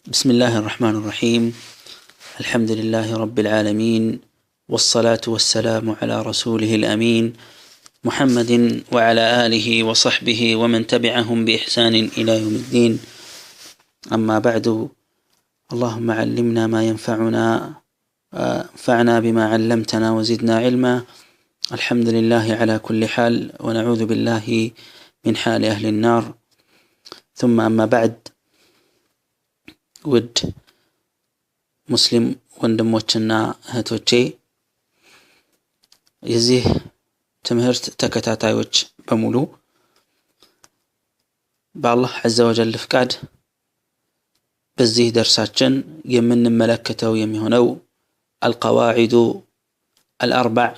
بسم الله الرحمن الرحيم. الحمد لله رب العالمين، والصلاة والسلام على رسوله الأمين محمد وعلى آله وصحبه ومن تبعهم بإحسان إلى يوم الدين. أما بعد، اللهم علمنا ما ينفعنا وانفعنا بما علمتنا وزدنا علما. الحمد لله على كل حال، ونعوذ بالله من حال أهل النار. ثم أما بعد، ውድ ሙስሊም ወንድሞችና እህቶቼ፣ የዚህ ትምህርት ተከታታዮች በሙሉ በአላህ ዐዘ ወጀል ፍቃድ በዚህ ደርሳችን የምንመለከተው የሚሆነው አልቀዋዒዱ አልአርበዕ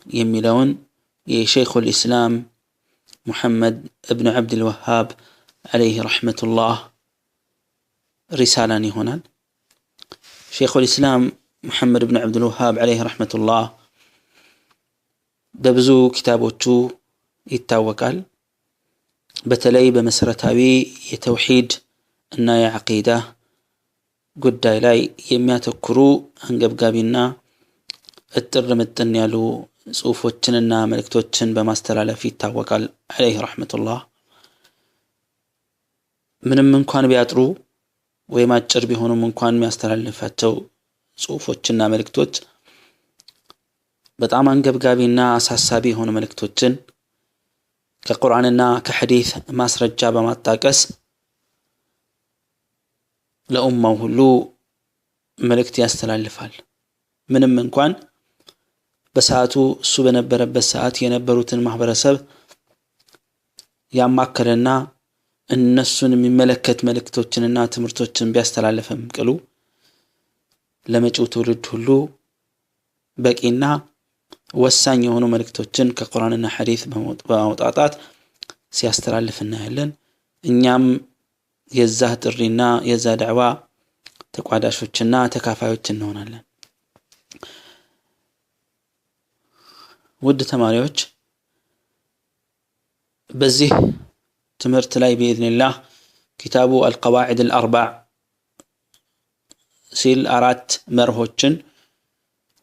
የሚለውን የሸይኹል ኢስላም ሙሐመድ እብን ዐብድል ወሃብ ዐለይሂ ረሕመቱላህ ሪሳላን ይሆናል። ሸይኹል ኢስላም ሙሐመድ ብን ዐብዱል ወሃብ ዐለይሂ ረሕመቱላህ በብዙ ኪታቦቹ ይታወቃል። በተለይ በመሰረታዊ የተውሂድ እና የዐቂዳ ጉዳይ ላይ የሚያተኩሩ አንገብጋቢና እጥር ምጥን ያሉ ጽሑፎችንና መልእክቶችን በማስተላለፍ ይታወቃል ዐለይሂ ረሕመቱላህ። ምንም እንኳን ቢያጥሩ ወይም አጭር ቢሆኑም እንኳን የሚያስተላልፋቸው ጽሑፎችና መልእክቶች በጣም አንገብጋቢና አሳሳቢ የሆኑ መልእክቶችን ከቁርአንና ከሐዲስ ማስረጃ በማጣቀስ ለኡማው ሁሉ መልእክት ያስተላልፋል። ምንም እንኳን በሰዓቱ እሱ በነበረበት ሰዓት የነበሩትን ማህበረሰብ ያማከለና እነሱን የሚመለከት መልእክቶችንና ትምህርቶችን ቢያስተላልፍም ቅሉ ለመጪው ትውልድ ሁሉ በቂና ወሳኝ የሆኑ መልእክቶችን ከቁርአንና ሐዲስ በማውጣጣት ሲያስተላልፍ እናያለን። እኛም የዛ ጥሪና የዛ ዳዕዋ ተቋዳሾችና ተካፋዮች እንሆናለን። ውድ ተማሪዎች፣ በዚህ ትምህርት ላይ بإذنላህ ኪታቡ አልቀዋዒድ አልአርበዕ ሲል አራት መርሆችን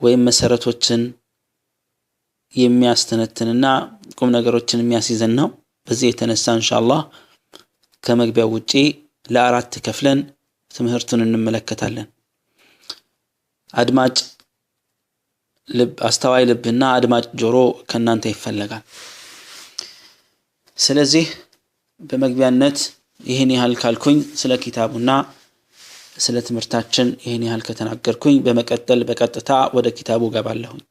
ወይም መሰረቶችን የሚያስተነትንና ቁም ነገሮችን የሚያስይዘን ነው። በዚህ የተነሳ ኢንሻአላህ ከመግቢያው ውጪ ለአራት ከፍለን ትምህርቱን እንመለከታለን። አድማጭ ልብ፣ አስተዋይ ልብና አድማጭ ጆሮ ከናንተ ይፈለጋል። ስለዚህ በመግቢያነት ይሄን ያህል ካልኩኝ ስለ ኪታቡና ስለ ትምህርታችን ይሄን ያህል ከተናገርኩኝ በመቀጠል በቀጥታ ወደ ኪታቡ ገባለሁኝ።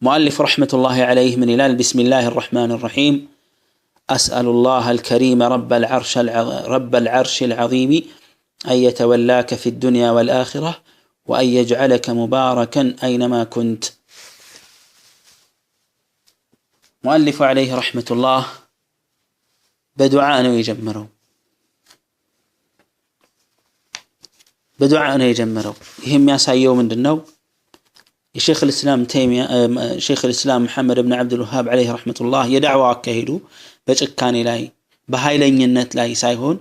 ሙአሊፍ ረሕመቱላሂ ዐለይሂ ምን ይላል? ቢስሚላሂ ረሕማኒ ረሒም አስአሉላህ አልከሪም ረበል ዐርሺል ዐዚም አን የተወላከ ፊ ዱንያ ወልአኺራ ወአን የጅዐለከ ሙባረከን አይነማ ኩንት። ሙአሊፉ ዐለይሂ ረሕመቱላህ በዱዓ ነው የጀመረው። ይህ የሚያሳየው ምንድነው? የሸይኹል ኢስላም ሙሐመድ ብን ዐብዱል ወሃብ ዐለይሂ ረሕመቱላህ የዳዕዋ አካሄዱ በጭካኔ ላይ በኃይለኝነት ላይ ሳይሆን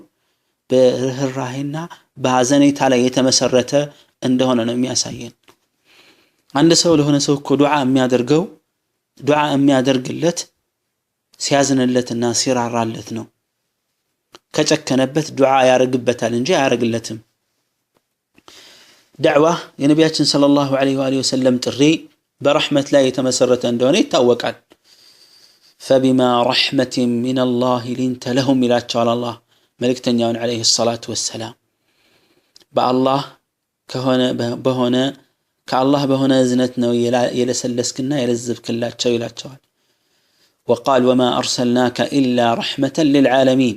በርህራሄና በሐዘኔታ ላይ የተመሰረተ እንደሆነ ነው የሚያሳየን። አንድ ሰው ለሆነ ሰው እኮ ዱዓ የሚያደርግለት ሲያዝንለትና ሲራራለት ነው። ከጨከነበት ዱዓ ያረግበታል እንጂ አያረግለትም። ዳዕዋ የነቢያችን ሰለላሁ ዐለይሂ ወሰለም ጥሪ በረሕመት ላይ የተመሰረተ እንደሆነ ይታወቃል። ፈቢማ ረሕመቲን ሚነላሂ ሊንተ ለሁም ይላቸዋል አላህ መልእክተኛውን ዐለይሂ ሰላቱ ወሰላም። ከአላህ በሆነ እዝነት ነው የለሰለስክና የለዘብክላቸው ይላቸዋል። وقال وما أرسلناك إلا رحمة للعالمين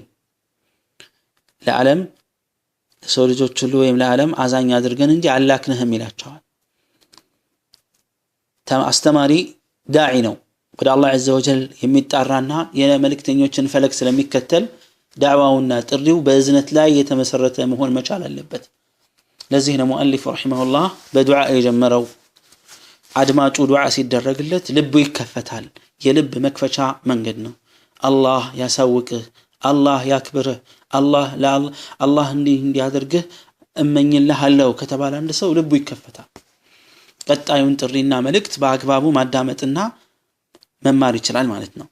ለዓለም ለሰው ልጆች ሁሉ ወይም ለዓለም አዛኝ አድርገን እንጂ አላክንህም ይላቸዋል። አስተማሪ ዳዒ ነው ወደ አላህ ዐዘ ወጀል የሚጣራና የመልእክተኞችን ፈለግ ስለሚከተል ዳዕዋውና ጥሪው በእዝነት ላይ የተመሰረተ መሆን መቻል አለበት። ለዚህ ነው ሙአሊፍ ረሒመሁላህ በዱዓ የጀመረው። አድማጩ ዱዓ ሲደረግለት ልቡ ይከፈታል። የልብ መክፈቻ መንገድ ነው። አላህ ያሳውቅህ፣ አላህ ያክብርህ፣ አላህ እንዲያደርግህ እመኝልሃለሁ ከተባለ አንድ ሰው ልቡ ይከፈታል ቀጣዩን ጥሪና መልእክት በአግባቡ ማዳመጥና መማር ይችላል ማለት ነው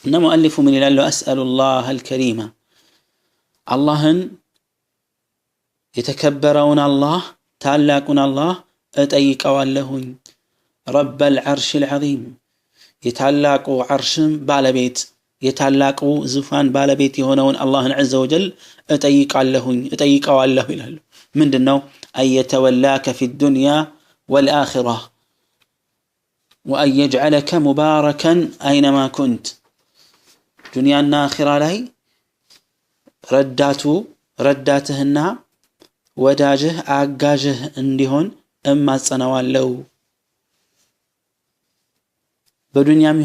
እና ሙአሊፉ ምን ይላል አስአሉላህ አልከሪማ አላህን የተከበረውን አላህ ታላቁን አላህ እጠይቀዋለሁኝ رب العرش العظيم የታላቁ ዓርሽም ባለቤት የታላቁ ዙፋን ባለቤት የሆነውን አላህን عز وجل እጠይቀዋለሁ ይላል ምንድነው አየተወላከ في الدنيا والآخرة وأن يجعلك مباركا أينما كنت دنيانا آخرة ላይ ረዳትህና ወዳጅህ አጋዥህ እንዲሆን እማጸናዋለሁ በዱንያም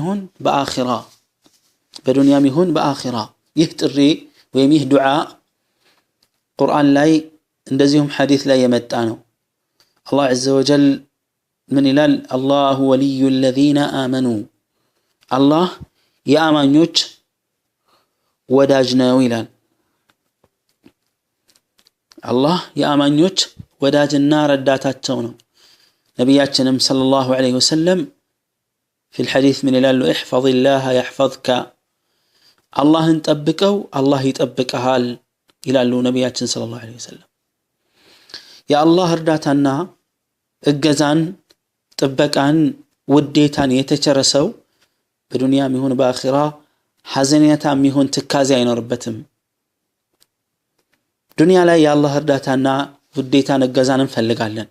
ይሁን በአኺራ ይህ ጥሪ ወይም ይህ ዱዓ ቁርአን ላይ እንደዚሁም ሐዲስ ላይ የመጣ ነው አላህ عز وجل من ይላል الله ولي الذين آمنوا አላህ የአማኞች ወዳጅ ነው ይላል አላህ የአማኞች ወዳጅና ረዳታቸው ነው ነብያችንም ሰለላሁ ዐለይሂ ወሰለም في الحديث من ይላሉ احفظ الله يحفظك አላህን ጠብቀው አላህ ይጠብቅሃል ይላሉ ነብያችን ሰለላሁ ዐለይሂ ወሰለም የአላህ እርዳታና እገዛን ጥበቃን ውዴታን የተቸረሰው በዱንያም ይሁን በአኺራ ሐዘንያታም ይሁን ትካዜ አይኖርበትም ዱንያ ላይ የአላህ እርዳታና ውዴታን እገዛን እንፈልጋለን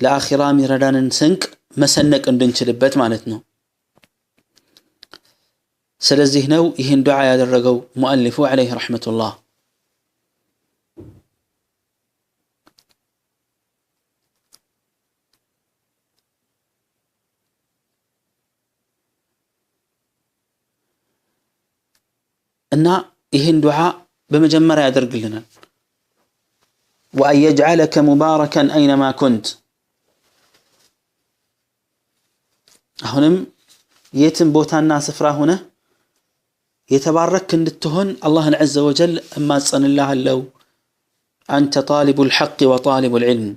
ለአኺራ ሚረዳንን ስንቅ መሰነቅ እንድንችልበት ማለት ነው ስለዚህ ነው ይህን ዱዓ ያደረገው ሙአሊፉ ዐለይሂ ረህመቱላህ እና ይህን ዱዓ በመጀመሪያ ያደርግልናል وأن يجعلك مباركا أينما كنت አሁንም የትም ቦታና ስፍራ ሆነ የተባረክ እንድትሆን አላህን عز وجل እማጸንልሃለሁ أنت طالب الحق وطالب العلم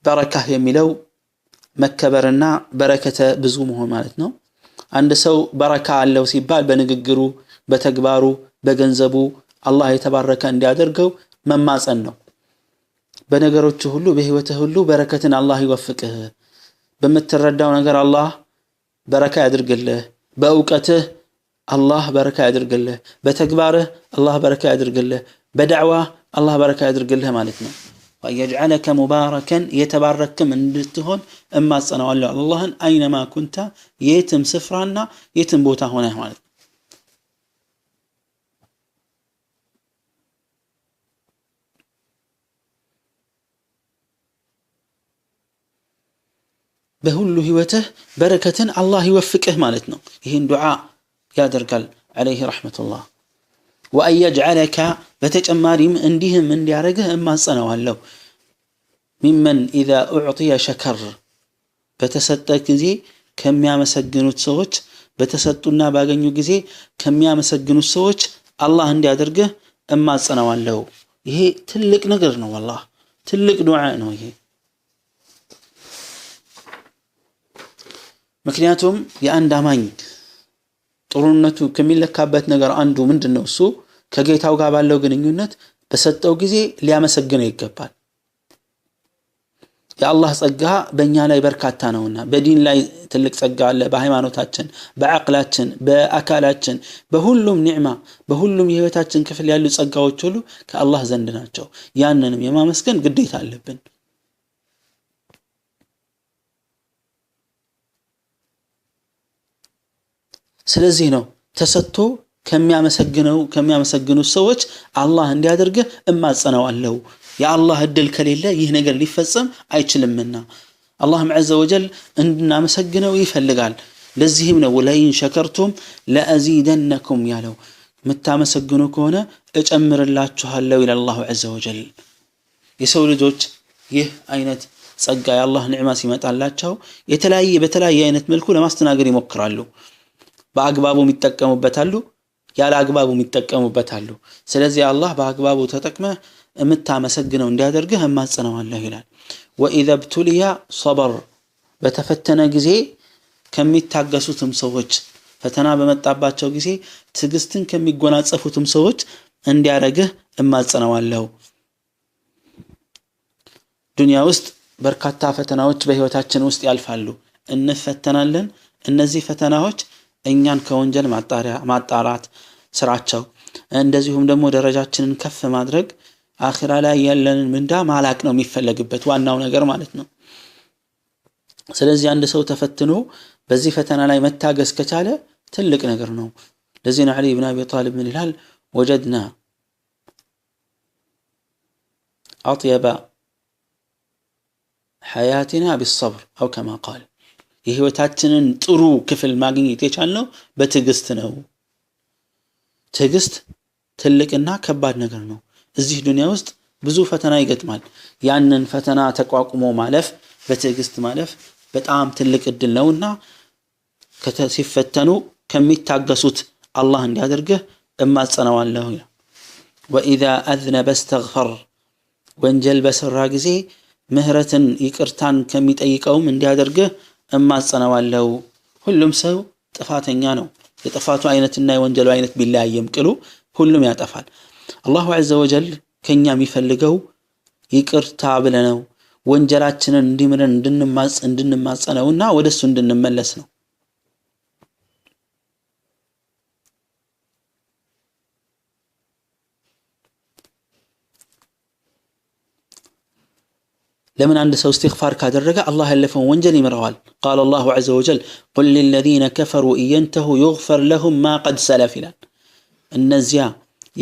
بركة የሚለው መከበርና በረከተ ብዙ መሆን ማለት ነው አንድ ሰው በረካ አለው ሲባል በንግግሩ በተግባሩ በገንዘቡ አላህ የተባረከ እንዲያደርገው መማጸን ነው በነገሮች ሁሉ በህይወትህ ሁሉ በረከትን አላህ ይወፍቅህ በመተረዳው ነገር አላህ በረካ ያድርግልህ በእውቀትህ አላህ በረካ ያድርግልህ በተግባርህ አላህ በረካ ያድርግልህ በዳዕዋ አላህ በረካ ያድርግልህ ማለት ነው ويجعلك مباركا يتباركم እንድትሆን እማጸናዋለሁ አላህን አይነማ ኩንታ የትም ስፍራና የትም ቦታ ሆነህ ማለት በሁሉ ህይወትህ በረከትን አላህ ይወፍቅህ ማለት ነው ይሄን ዱዓ ያደርጋል عليه رحمة الله وأن يجعلك በተጨማሪም እንዲህም እንዲያረግህ እማጸናዋለሁ ممن إذا أعطي شكر በተሰጠ ጊዜ ከሚያመሰግኑት ሰዎች በተሰጡና ባገኙ ጊዜ ከሚያመሰግኑት ሰዎች አላህ እንዲያደርግህ እማጸናዋለሁ ይሄ ትልቅ ነገር ነው والله ትልቅ ዱዓ ነው ይሄ ምክንያቱም የአንድ አማኝ ጥሩነቱ ከሚለካበት ነገር አንዱ ምንድነው እሱ ከጌታው ጋር ባለው ግንኙነት በሰጠው ጊዜ ሊያመሰግነው ይገባል የአላህ ጸጋ በእኛ ላይ በርካታ ነውና በዲን ላይ ትልቅ ጸጋ አለ በሃይማኖታችን በአቅላችን በአካላችን በሁሉም ኒዕማ በሁሉም የህይወታችን ክፍል ያሉ ጸጋዎች ሁሉ ከአላህ ዘንድ ናቸው ያንንም የማመስገን ግዴታ አለብን ስለዚህ ነው ተሰጥቶ ከሚያመሰግኑ ሰዎች አላህ እንዲያደርግህ እማጸናዋለሁ የአላህ እድል ከሌለ ይህ ነገር ሊፈጸም አይችልምና አላህም عز وجل እንድናመሰግነው ይፈልጋል ለዚህም ነው ወለይን ሸከርቱም ለአዚደነኩም ያለው መታመሰግኑ ከሆነ እጨምርላችኋለሁ ይላል አላህ عز وجل የሰው ልጆች ይህ አይነት ጸጋ የአላህ ኒዕማ ሲመጣላቸው በተለያየ አይነት መልኩ ለማስተናገድ ይሞክራሉ በአግባቡ የሚጠቀሙበታሉ ያለ አግባቡ የሚጠቀሙበት አሉ ስለዚህ አላህ በአግባቡ ተጠቅመ እምታመሰግነው እንዲያደርግህ እማጽነዋለሁ ይላል وإذا ابتلي صبر በተፈተነ ጊዜ ከሚታገሱትም ሰዎች ፈተና በመጣባቸው ጊዜ ትግስትን ከሚጎናጸፉትም ሰዎች እንዲያረግህ እማጽነዋለሁ ዱንያ ውስጥ በርካታ ፈተናዎች በህይወታችን ውስጥ ያልፋሉ እንፈተናለን እነዚህ ፈተናዎች እኛን ከወንጀል ማጣራት ስራቸው እንደዚሁም ደግሞ ደረጃችንን ከፍ ማድረግ አኺራ ላይ ያለንን ምንዳ ማላቅ ነው የሚፈልግበት ዋናው ነገር ማለት ነው ስለዚህ አንድ ሰው ተፈትኖ በዚህ ፈተና ላይ መታገስ ከቻለ ትልቅ ነገር ነው ለዚህ ነው አሊ ኢብኑ አቢ ጣሊብ ምን ይላል وجدنا اطيب حياتنا بالصبر او كما قال የህይወታችንን ጥሩ ክፍል ማግኘት የቻልነው በትግስት ነው ትግስት ትልቅና ከባድ ነገር ነው እዚህ ዱንያ ውስጥ ብዙ ፈተና ይገጥማል ያንን ፈተና ተቋቁሞ ማለፍ በትግስት ማለፍ በጣም ትልቅ እድል ነውና ሲፈተኑ ከሚታገሱት አላህ እንዲያደርግህ እማጽነዋለሁ وإذا أذنب استغفر ወንጀል በሰራ ጊዜ ምህረትን ይቅርታን ከሚጠይቀውም እንዲያደርግህ እማጽነዋለሁ ሁሉም ሰው ጥፋተኛ ነው የጥፋቱ አይነትና የወንጀሉ አይነት ቢለያየም ቅሉ ሁሉም ያጠፋል አላሁ ዐዘ ወጀል ከኛ የሚፈልገው ይቅርታ ብለነው ወንጀላችንን እንዲምረን እንድንማጸነውና ወደሱ እንድንመለስ ነው لمن عند سو استغفار كادرجه الله يلفون وانجل يمرዋል قال الله عز وجل قل للذين كفروا ان ينتهوا يغفر لهم ما قد سلف ይላል እነዚያ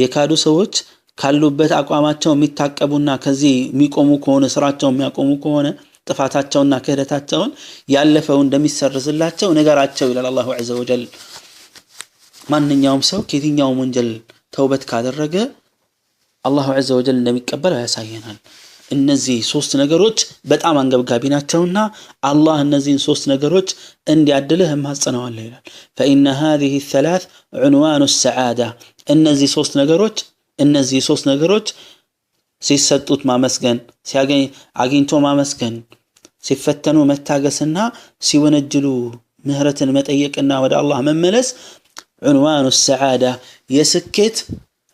የካዱ ሰዎች ካሉበት አቋማቸው የሚታቀቡና ከዚህ የሚቆሙ ከሆነ ስራቸው የሚያቆሙ ከሆነ ጥፋታቸውና ክህደታቸውን ያለፈው እንደሚሰርዝላቸው ነገራቸው ይላል الله عز وجل ማንኛውም ሰው ከየትኛው ወንጀል ተውበት ካደረገ الله عز وجل እንደሚቀበለው ያሳየናል እነዚህ ሶስት ነገሮች በጣም አንገብጋቢ ናቸውና አላህ እነዚህን ሶስት ነገሮች እንዲያድልህ ማጽነዋለሁ ይላል فإن هذه الثلاث عنوان السعادة እነዚህ ሶስት ነገሮች ሲሰጡት ማመስገን ሲያገኝ አግኝቶ ማመስገን ሲፈተኑ መታገስና ሲወነጅሉ ምህረትን መጠየቅና ወደ አላህ መመለስ عنوان السعادة የስኬት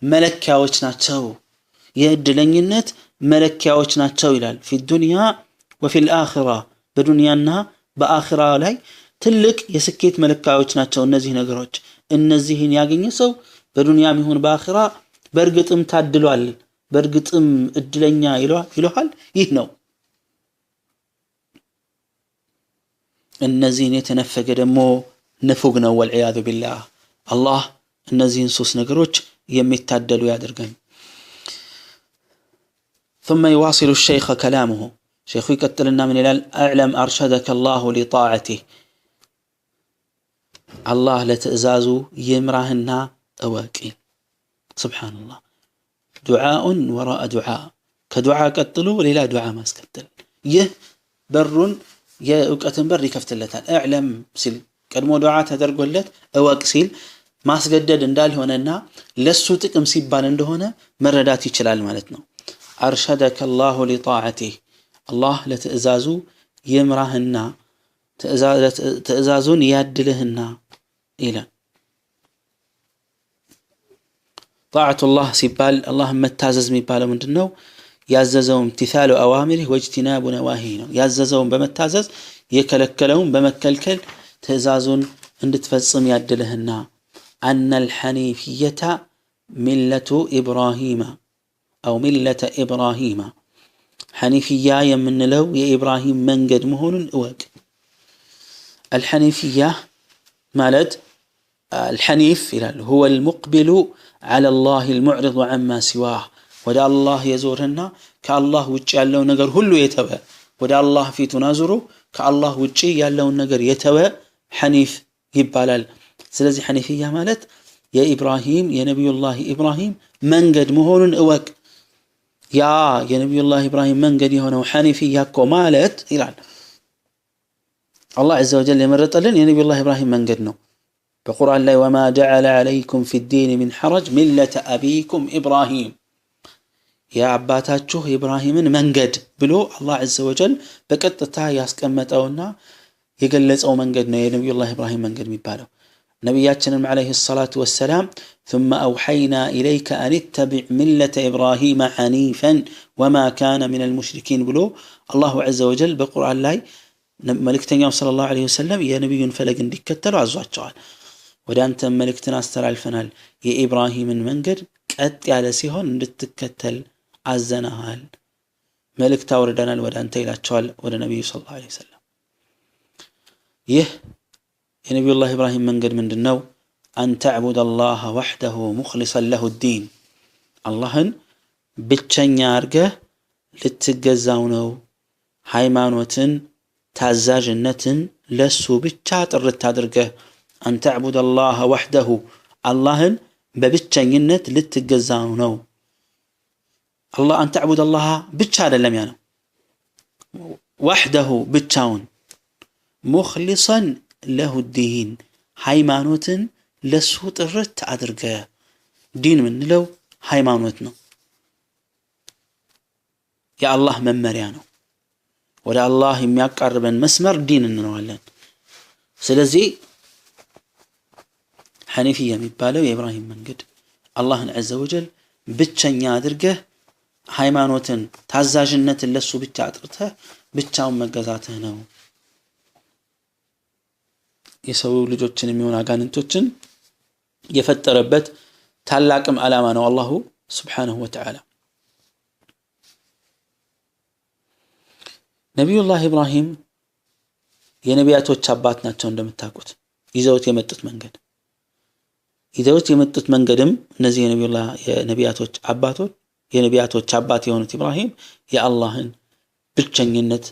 መለኪያዎች ናቸው የእድለኝነት መለኪያዎች ናቸው ይላል في الدنيا وفي الآخرة በዱንያና በአኺራ ላይ ትልቅ የስኬት መለኪያዎች ናቸው እነዚህ ነገሮች እነዚህን ያገኘ ሰው በዱንያም ይሁን በአኺራ በርግጥም ታድሏል በርግጥም እድለኛ ይሏል ይህ ነው እነዚህን የተነፈገ ደግሞ ንፉግ ነው والعياذ بالله አላህ እነዚህን ሶስት ነገሮች የሚታደሉ ያድርገን ثم يواصل الشيخ كلامه شيخ يقتلنا من الى اعلم ارشدك الله لطاعته الله لتأزازو يمرهنا اواقي سبحان الله دعاء وراء دعاء كدعاء قتلوا ولا دعاء ما اسكتل يه برون يا اوقتن بر يكفتلታል اعلم ሲል ቀድሞ ዱዓ ተደርጎለት እወቅ ሲል ማስገደድ እንዳልሆነና ለሱ ጥቅም ሲባል እንደሆነ መረዳት ይችላል ማለት ነው أرشدك الله لطاعته الله لتأزازو يمرهنا تأزازون يادلهنا إلى طاعة الله سيبال اللهم التازز ميبال من دنو يعززهم امتثال أوامره واجتناب نواهيه يعززهم بمتازز يكلكلهم بمكلكل تأزازون عند تفصم يادلهنا أن الحنيفية ملة إبراهيم أو ملة إبراهيم حنيفية يمن لو يا إبراهيم منقد مهون أوك الحنيفية مالد الحنيف هو المقبل على الله المعرض عما سواه ودا الله يزورنا كالله وجه يالله نجر هلو يتوى ودا الله في تنازره كالله وجه يالله نجر يتوى حنيف يبالال سلازي حنيفية مالت يا إبراهيم يا نبي الله إبراهيم منقد مهون أوك يا نبي الله إبراهيم من قد يهونه حنيفية كمالت إلى الله عز وجل يمرط لنا يا نبي الله إبراهيم من قدنه በቁርአን ላይ وما جعل عليكم في الدين من حرج ملة أبيكم إبراهيم يا አባታችሁ ኢብራሂምን መንገድ ብሎ አላህ عز وجل በቀጥታ ያስቀመጠውና የገለጸው መንገድ ነው የነብዩላህ ኢብራሂም መንገድ የሚባለው ነብያችንም عليه الصلاة والسلام ثم أوحينا إليك أن اتبع ملة إبراهيم حنيفا وما كان من المشركين ብሎ الله عز وجل በቁርአን ላይ መልእክተኛው ሰለላሁ ዐለይሂ ወሰለም የነብዩን ፈለግ እንዲከተሉ አዟቸዋል ወደ አንተ መልእክትን አስተላልፈናል የኢብራሂምን መንገድ ቀጥ ያለ ሲሆን እንድትከተል አዘናሃል መልእክት አውርደናል ወደ አንተ ይላቸዋል ወደ ነብዩ ሰለላሁ ዐለይሂ ወሰለም ይህ የነብዩላህ ኢብራሂም መንገድ ምንድነው أن تعبد الله وحده مخلصا له الدين اللهن ብቸኛ አርገህ ልትገዛው ነው ሃይማኖትን ታዛዥነትን ለሱ ብቻ ጥርት አድርገህ أن تعبد الله وحده اللهن በብቸኝነት ልትገዛው ነው الله أن تعبد الله ብቻ አይደለም ያ ነው وحده ብቻውን مخلصا له الدين ሃይማኖትን ለሱ ጥርት አድርገህ ዲን ምንለው ሃይማኖት ነው የአላህ መመሪያ ነው ወደ አላህ የሚያቀርበን መስመር ዲን እንለዋለን ስለዚህ ሐኒፊያ የሚባለው የኢብራሂም መንገድ አላህን عز وجل ብቸኛ አድርገህ ሃይማኖትን ታዛዥነትን ለሱ ብቻ አጥርተህ ብቻውን መገዛትህ ነው የሰው ልጆችን የሚሆን አጋንንቶችን የፈጠረበት ታላቅም ዓላማ ነው አላሁ Subhanahu Wa Ta'ala ነብዩላህ ኢብራሂም የነቢያቶች አባት ናቸው እንደምታውቁት ይዘውት የመጡት መንገድም እነዚህ የነቢያቶች አባት የሆኑት ኢብራሂም የአላህን ብቸኝነት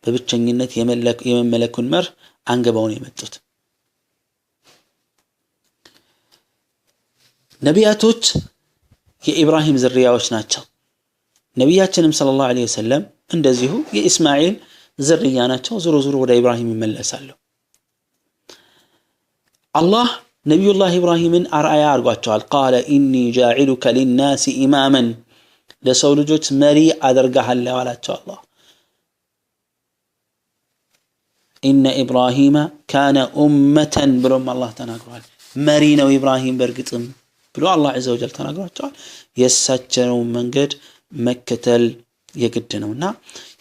በብቸኝነት የመመለኩን መርህ አንገባውን የመጡት ነቢያቶች የኢብራሂም ዝርያዎች ናቸው ነቢያችንም ሰለላሁ ዐለይሂ ወሰለም እንደዚሁ የኢስማኤል ዝርያ ናቸው ዙሮ ወደ ኢብራሂም ይመለሳሉ አላህ ነብዩላህ ኢብራሂምን አርአያ አርጓቸዋል قال اني جاعلك للناس اماما ለሰው ልጆች መሪ አደርጋለሁ አላቸው አላህ ان ابراهيم كان امه ብሎም አላህ ተናግሯል መሪ ነው ኢብራሂም በርግጥም ብሎ አላህ عز وجل ተናግሯቸዋል የሳቸው መንገድ መከተል የግድ ነውና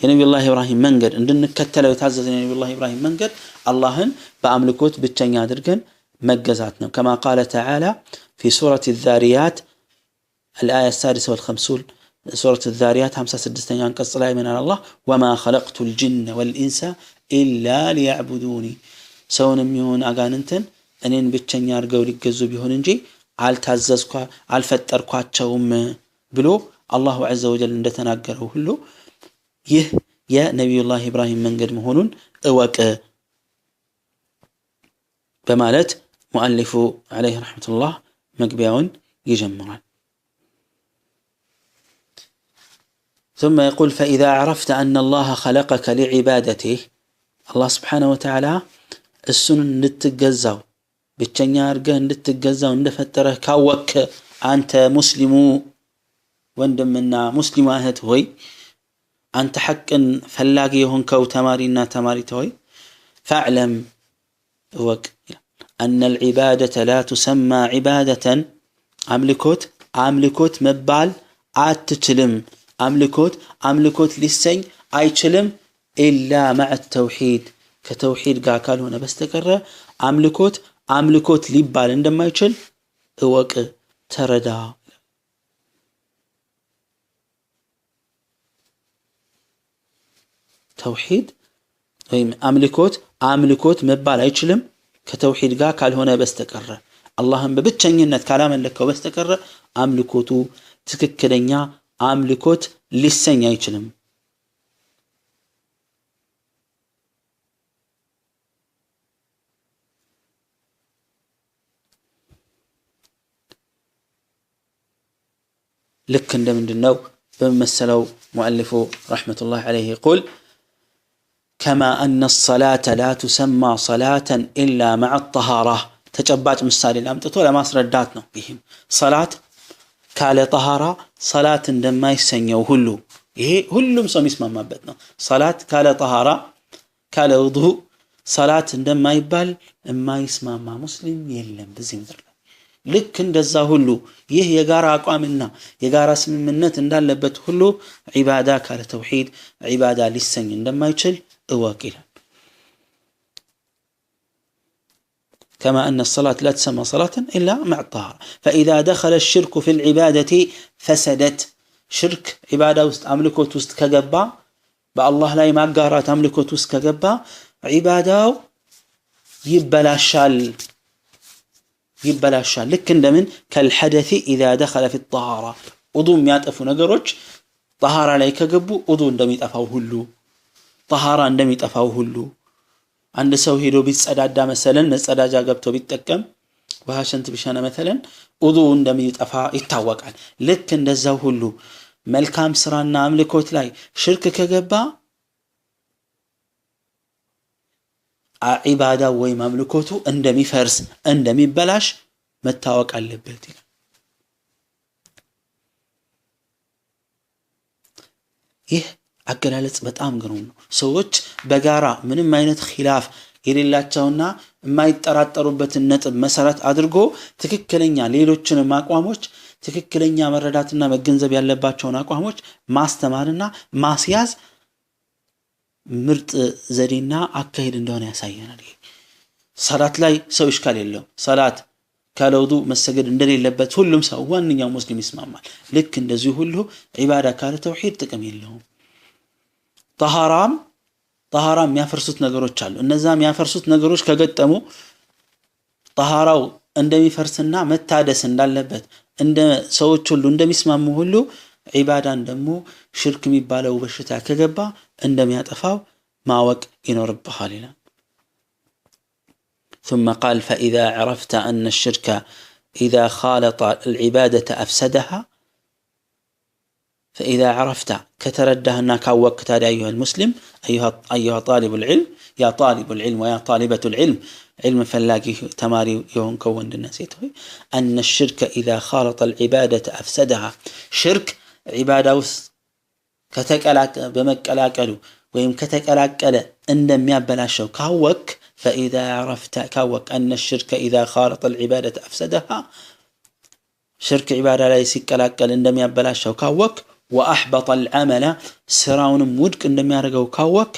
የነብዩላህ ኢብራሂም መንገድ እንድንከተለው የታዘዘን የነብዩላህ ኢብራሂም መንገድ አላህን በአምልኮት ብቸኛ አድርገን መገዛት ነው كما قال تعالى في سورة الذاريات الآية 56 سورة الذاريات 56 አንቀጽ ላይ ምን አለ وما خلقت الجن والإنس إلا ليعبدوني ሰውንም ይሁን አጋንንትን እኔን ብቸኛ አድርገው ሊገዙ ቢሆን እንጂ አልፈጠርኳቸውም ብሎ አላሁ عز وجل እንደተናገረው ሁሉ ይህ የነብዩላህ ኢብራሂም መንገድ መሆኑን እወቅ በማለት ሙአሊፉ عليه رحمة الله መግቢያውን ይጀምራል ثم يقول فإذا عرفت أن الله خلقك لعبادته الله سبحانه وتعالى እሱን እንድትገዛው ብቸኛ አርገህ እንድትገዛው እንደፈጠረህ ካወክ አንተ ሙስሊሙ ወንድምና ሙስሊማ እህት ሆይ አንተ ሐቅን ፈላጊ የሆንከው ተማሪና ተማሪት ሆይ فاعلم وق أن العبادة لا تسمى عبادة አምልኮት መባል አትችልም አምልኮት ሊሰኝ አይችልም إلا مع التوحيد ከተውሂድ ጋር ካልሆነ በስተቀር አምልኮት ሊባል እንደማይችል እወቅ ተረዳ ተውሂድ ወይም አምልኮት መባል አይችልም ከተውሂድ ጋር ካልሆነ በስተቀር አላህን በብቸኝነት ካላመለከው በስተቀር አምልኮቱ ትክክለኛ አምልኮት ሊሰኝ አይችልም ልክ እንደምንድነው በመሰለው ሙአሊፉ ረህመቱላህ ዐለይሂ يقول كما أن الصلاة لا تسمى صلاة إلا مع الطهارة ተጨባጭ ምሳሌ አምጥቶ ለማስረዳት ነው። ይሄም ሰላት ካለ ጠሃራ ሰላት እንደማይሰኘው ሁሉ ይሄ ሁሉም ሰው የሚስማማበት ነው። ሰላት ካለ ጠሃራ ካለ ውዱእ ሰላት እንደማይባል የማይስማማ ሙስሊም የለም በዚህ ምድር ላይ። ልክ እንደዛ ሁሉ ይህ የጋራ አቋምና የጋራ ስምምነት እንዳለበት ሁሉ ዒባዳ ካለ ተውሂድ ዒባዳ ሊሰኝ እንደማይችል እወቅ ይላል። كما أن الصلاة لا تسمى صلاة إلا مع الطهارة. فإذا دخل الشرك في العبادة فسدت. شرك عبادة وست أملكوت وست كجبا بالله لا يمقارات أملكوت وست كجبا عبادة يبلا شال لكن من كالحدث إذا دخل في الطهارة. وضوء ميات أفو نقرج طهارة لا يكجبو وضوء اندميت أفاو هلو طهارة اندميت أفاو هلو. عند ሰው ሄዶ ቢጸዳዳ መሰለን መጸዳጃ ገብቶ ቢጠቀም ውሃ ሽንት ቢሻና መሰለን ውዱእ እንደሚጠፋ ይታወቃል። ልክ እንደዛው ሁሉ መልካም ስራና አምልኮት ላይ ሽርክ ከገባ ዒባዳ ወይ አምልኮቱ እንደሚፈርስ እንደሚበላሽ መታወቅ አለበት። ይህ አገላለጽ በጣም ግሩም ነው። ሰዎች በጋራ ምንም አይነት ኺላፍ የሌላቸውና የማይጠራጠሩበትን ነጥብ መሰረት አድርጎ ትክክለኛ ሌሎችንም አቋሞች ትክክለኛ መረዳትና መገንዘብ ያለባቸውን አቋሞች ማስተማርና ማስያዝ ምርጥ ዘዴና አካሄድ እንደሆነ ያሳየናል። ሰላት ላይ ሰው ይሽካል የለው ሰላት ካለ ውዱእ መሰገድ እንደሌለበት ሁሉም ሰው ዋንኛው ሙስሊም ይስማማል። ልክ እንደዚህ ሁሉ ዒባዳ ካለ ተውሂድ ጥቅም የለውም። طهارام የሚያፈርሱት ነገሮች አሉ። እነዛ የሚያፈርሱት ነገሮች ከገጠሙ طهاراው እንደሚፈርስና መታደስ እንዳለበት እንደ ሰዎች ሁሉ እንደሚስማሙ ሁሉ ዒባዳን ደግሞ ሽርክ የሚባለው በሽታ ከገባ እንደሚያጠፋው ማወቅ ይኖርብሃል ይላል። ثم قال فإذا عرفت أن الشرك إذا خالط العبادة أفسدها. فإذا عرفت كتردهنا كوقت هذا أيها المسلم أيها طالب العلم يا طالب العلم ويا طالبة العلم علم فلاقي تماري يهون كون النسيته أن الشرك إذا خالط العبادة أفسدها. شرك عبادة كتكلاك بمكلاكلو ويم كتكلاكل عندما يبلاشو كوك. فإذا عرفت كوك أن الشرك إذا خالط العبادة أفسدها. شرك عبادة لا يسكلاكل عندما يبلاشو كوك وأحبط العمل سراون مدك عندما يرجو كوك.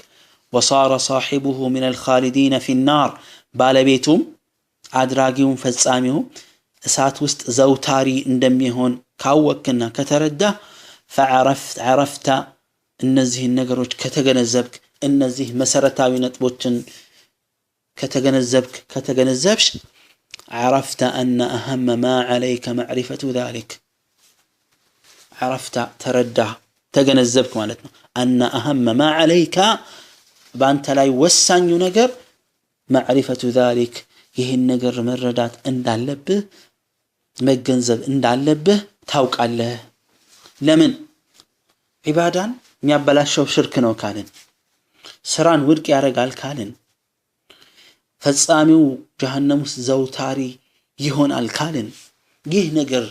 وصار صاحبه من الخالدين في النار بالبيتهم أدراجهم فزامهم سات وست زوتاري عندما يهون كوكنا كترده. فعرفت النزه النجروج كتجنزبك النزه مسرتاوي نطبوتن كتجنزبش عرفت أن أهم ما عليك معرفة ذلك. عرفت تردى تجنزبك مالتنا أن أهم ما عليك بأنت لا يوسن ينجر معرفة ذلك. يهي النجر مردات عند اللبه مجنزب عند اللبه توك الله. لمن عبادان ميابلاشو شركنو كالن سران ورق يارقال كالن فتصاميو جهنموس زوتاري يهون الكالن ይህ ነገር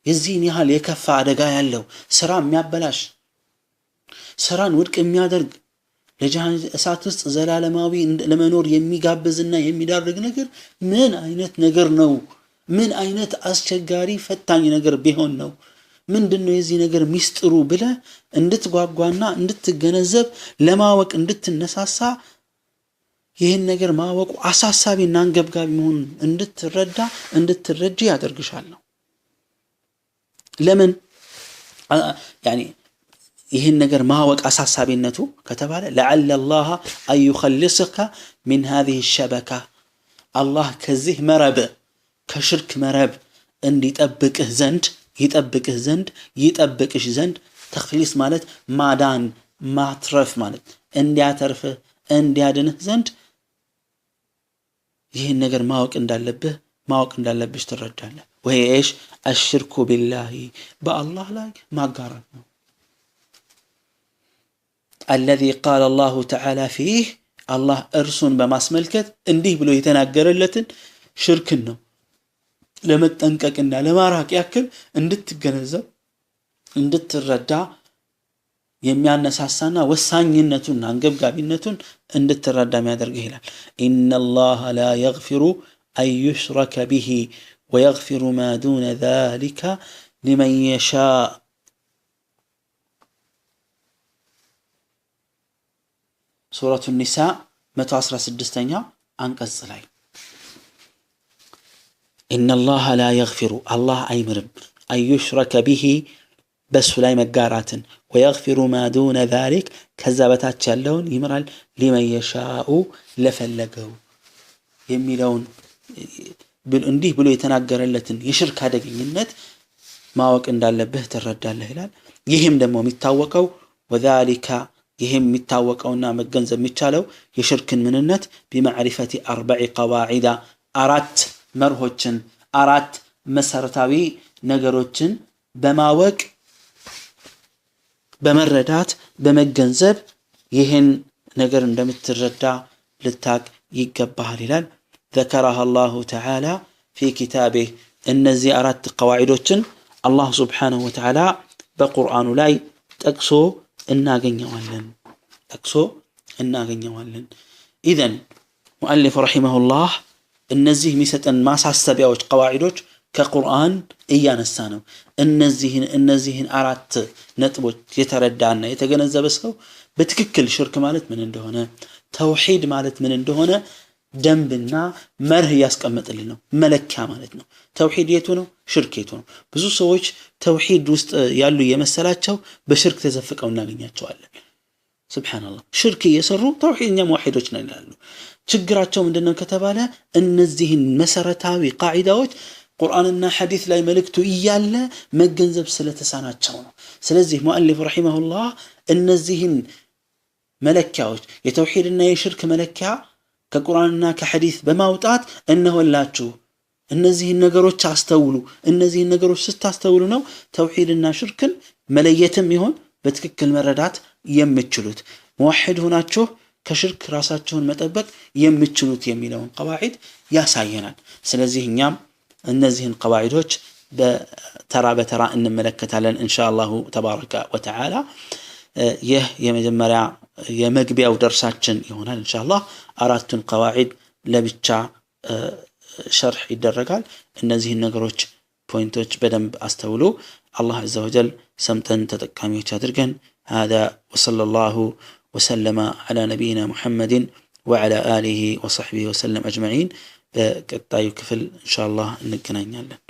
የዚህን ያህል የከፋ አደጋ ያለው ስራ የሚያበላሽ ስራን ውድቅ የሚያደርግ ለጀሃነም እሳት ውስጥ ዘላለማዊ ለመኖር የሚጋብዝና የሚዳርግ ነገር ምን አይነት ነገር ነው? ምን አይነት አስቸጋሪ ፈታኝ ነገር ቢሆን ነው? ምንድነው የዚህ ነገር ሚስጥሩ ብለ እንድትጓጓና እንድትገነዘብ ለማወቅ እንድትነሳሳ ይህን ነገር ማወቁ አሳሳቢና አንገብጋቢ መሆኑን እንድትረጂ ያደርግሻል ነው። ለምን يعني ይህን ነገር ማወቅ አሳሳቢነቱ ከተባለ لعل الله أن يخلصك من هذه الشبكة الله ከዚህ መረብ ከሽርክ መረብ እንዲጠብቅህ ዘንድ ተخليص ማለት ማዳን ማትረፍ ማለት እንዲያተርፍህ እንዲያድንህ ዘንድ ይህን ነገር ማወቅ እንዳለብሽ ትረዳለህ። وهيش الشرك بالله بالله لا ማጋራት ነው። الذي قال الله تعالى فيه الله እርሱን በማስመልከት እንዲህ ብሎ የተናገረለትን ሽርክን ነው ለመጠንቀቅና ለማራቅ ያክል እንድትገነዘብ እንድትረዳ የሚያነሳሳና ወሳኝነቱን አንገብጋቢነቱን እንድትረዳ የሚያደርግ ይላል ኢነላህ ላ የግፊሩ አን ዩሽረከ ቢሂ ወየግፊሩ ማ ዱነ ዛሊከ ሊመን የሻእ ሱረቱ ኒሳ 116ኛ አንቀጽ ላይ ኢነላህ ላ የግፊሩ አላህ አይምርም አን ዩሽረከ ቢሂ በሱ ላይ መጋራትን ወየግፊሩ ማ ዱነ ዛሊክ ከዛ በታች ያለውን ይምራል ሊመን የሻኡ ለፈለገው የሚለውን እንዲህ ብሎ የተናገረለትን የሽርክ አደገኝነት ማወቅ እንዳለብህ ትረዳለህ ይላል ይህም ደግሞ የሚታወቀው ወዛሊካ ይህም የሚታወቀውና መገንዘብ የሚቻለው የሽርክን ምንነት بمعرفة 4 قواعد አራት መርሆችን አራት መሰረታዊ ነገሮችን በማወቅ በመረዳት በመገንዘብ ይህን ነገር እንደምትረዳ ልታቅ ይገባሃል ይላል ذكرها الله تعالى في كتابه እነዚህ አራት قواعدዎችን አላህ Subhanahu Wa Ta'ala በቁርአኑ ላይ ጠቅሶ እናገኘዋለን اذا مؤلف رحمه الله እነዚህ የሚሰጠን ማሳሰቢያዎች قواعدዎች ከቁርአን እያነሳ ነው እነዚህን አራት ነጥቦች የተረዳና የተገነዘበ ሰው በትክክል ሽርክ ማለት ምን እንደሆነ ተውሂድ ማለት ምን እንደሆነ ደንብና መርህ ያስቀምጥልን ነው መለኪያ ማለት ነው ተውሂድ የቱ ነው ሽርክ የቱ ነው ብዙ ሰዎች ተውሂድ ውስጥ ያሉ የመሰላቸው በሽርክ ተዘፍቀው እናገኛቸዋለን ሱብሃንአላህ ሽርክ እየሰሩ ተውሂድኛ ሙዋሂዶች ነን ይላሉ ችግራቸው ምንድነው ከተባለ እነዚህን መሰረታዊ ቃዒዳዎች ቁርአንና ሐዲስ ላይ መልእክቱ እያለ መገንዘብ ስለተሳናቸው ነው ስለዚህ ሙአሊፍ ረሂመሁላህ እነዚህን መለኪያዎች የተውሂድና የሽርክ መለኪያ ከቁርአንና ከሐዲስ በማውጣት እነሆላችሁ እነዚህን ነገሮች አስተውሉ እነዚህን ነገሮች ስታስተውሉ ነው ተውሂድና ሽርክን መለየትም ይሆን በትክክል መረዳት የምትችሉት ሙዋሂድ ሆናችሁ ከሽርክ ራሳችሁን መጠበቅ የምትችሉት የሚለውን قواعد ያሳየናል ስለዚህ እኛም እነዚህን قواعدዎች በተራ በተራ እንመለከታለን ኢንሻአላሁ ተባረከ ወተዓላ ይህ የመጀመሪያ የመግቢያው ደርሳችን ይሆናል ኢንሻአላህ አራቱን قواعد ለብቻ ሸርህ ይደረጋል እነዚህን ነገሮች ፖይንቶች በደንብ አስተውሉ አላህ عز وجل ሰምተን ተጠቃሚዎች አድርገን هذا وصلى الله وسلم على نبينا محمد وعلى آله وصحبه وسلم أجمعين بقطاي كفل إن شاء الله نكناኛለን